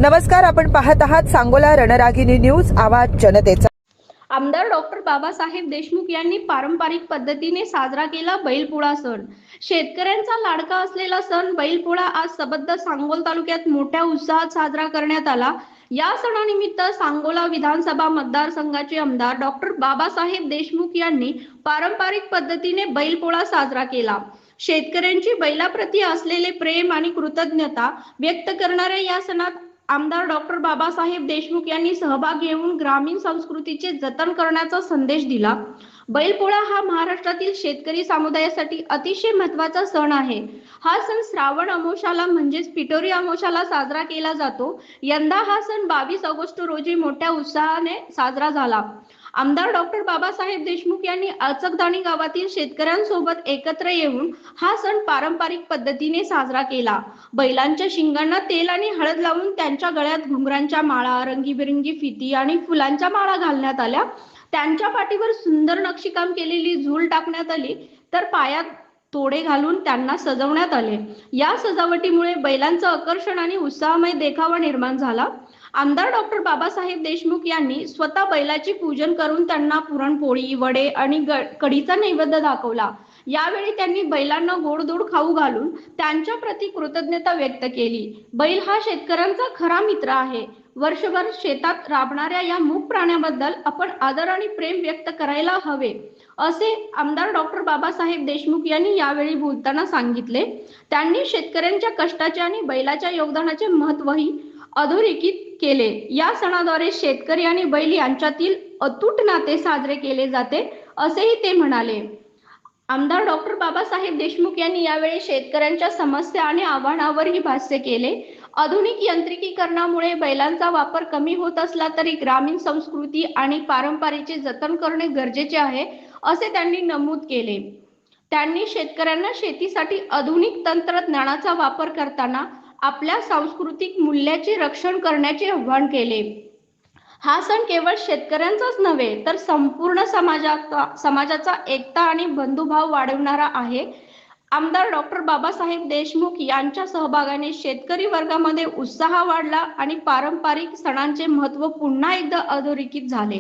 नमस्कार, आपण पाहत आहात सांगोला रणरागिणी न्यूज, आवाज जनतेचा। आमदार डॉक्टर बाबासाहेब देशमुख यांनी पारंपरिक पद्धतीने साजरा केला बैलपोळा सण। शेतकऱ्यांचा लाडका असलेला सण बैलपोळा आज सबद्ध सांगोल तालुक्यात मोठ्या उत्साहात साजरा करण्यात आला। या सणानिमित्त सांगोला विधानसभा मतदारसंघाचे आमदार डॉक्टर बाबासाहेब देशमुख यांनी पारंपरिक पद्धतीने बैलपोळा साजरा केला। शेतकऱ्यांची बैलाप्रती असलेले प्रेम आणि कृतज्ञता व्यक्त करणाऱ्या या सणात आमदार डॉक्टर बाबासाहेब देशमुख यांनी सहभाग घेऊन ग्रामीण संस्कृतीचे जतन करण्याचा संदेश दिला। बैलपोळा हा महाराष्ट्रातील शेतकरी समुदायासाठी अतिशय महत्त्वाचा सण आहे। हा सण श्रावण अमावस्याला म्हणजेच पिठोरी अमावस्याला साजरा केला जातो। यंदा हा सण 22 ऑगस्ट रोजी मोठ्या उत्साहाने साजरा झाला। आमदार डॉक्टर बाबासाहेब देशमुख यांनी अचकदाणी गावातील शेतकऱ्यांसोबत एकत्र येऊन हा सण पारंपरिक पद्धतीने साजरा केला। बैलांच्या शिंगांना तेल आणि हळद लावून त्यांच्या गळ्यात घुंगरांच्या माळा, रंगीबेरंगी फिती आणि फुलांच्या माळा घालण्यात आल्या। त्यांच्या पाठीवर सुंदर नक्षीकाम केलेली झूल टाकण्यात आली, तर पायात तोडे घालून त्यांना सजवण्यात आले। या सजावटीमुळे बैलांचं आकर्षण आणि उत्साहमय देखावा निर्माण झाला। आमदार डॉक्टर बाबासाहेब देशमुख यांनी स्वतः बैलाची पूजन करून त्यांना पुरणपोळी, वडे आणि कढीचा नैवेद्य दाखवला। यावेळी त्यांनी बैलांना गोडधोड खाऊ घालून त्यांच्या प्रति कृतज्ञता व्यक्त केली। बैल हा शेतकऱ्यांचा खरा मित्र आहे। वर्षभर शेतात राबणाऱ्या या मूक प्राण्याबद्दल आपण आदर आणि प्रेम व्यक्त करायला हवे, असे आमदार डॉक्टर बाबासाहेब देशमुख यांनी यावेळी बोलताना सांगितले। त्यांनी शेतकऱ्यांच्या कष्टाचे आणि बैलाच्या योगदानाचे महत्त्वही अधोरेखित केले। या सणाद्वारे शेतकरी आणि बैल यांच्यातील अतूट नाते साजरे केले जाते, असेही ते म्हणाले। आमदार डॉक्टर बाबासाहेब देशमुख यांनी यावेळी शेतकऱ्यांच्या समस्या आणि आव्हानावरही भाष्य केले। आधुनिक यांत्रिकीकरणामुळे बैलांचा वापर कमी होत असला तरी ग्रामीण संस्कृती आणि पारंपरेचे जतन करणे गरजेचे आहे, असे त्यांनी नमूद केले। त्यांनी शेतकऱ्यांना शेतीसाठी आधुनिक तंत्रज्ञानाचा वापर करताना आपल्या सांस्कृतिक मूल्याचे रक्षण करण्याचे आवाहन केले। हा सण केवळ शेतकऱ्यांचाच नव्हे तर संपूर्ण समाजाचा एकता आणि बंधुभाव वाढवणारा आहे। आमदार डॉक्टर बाबासाहेब देशमुख यांच्या सहभागाने शेतकरी वर्गामध्ये उत्साह वाढला आणि पारंपरिक सणांचे महत्त्व पुन्हा एकदा अधोरेखित झाले।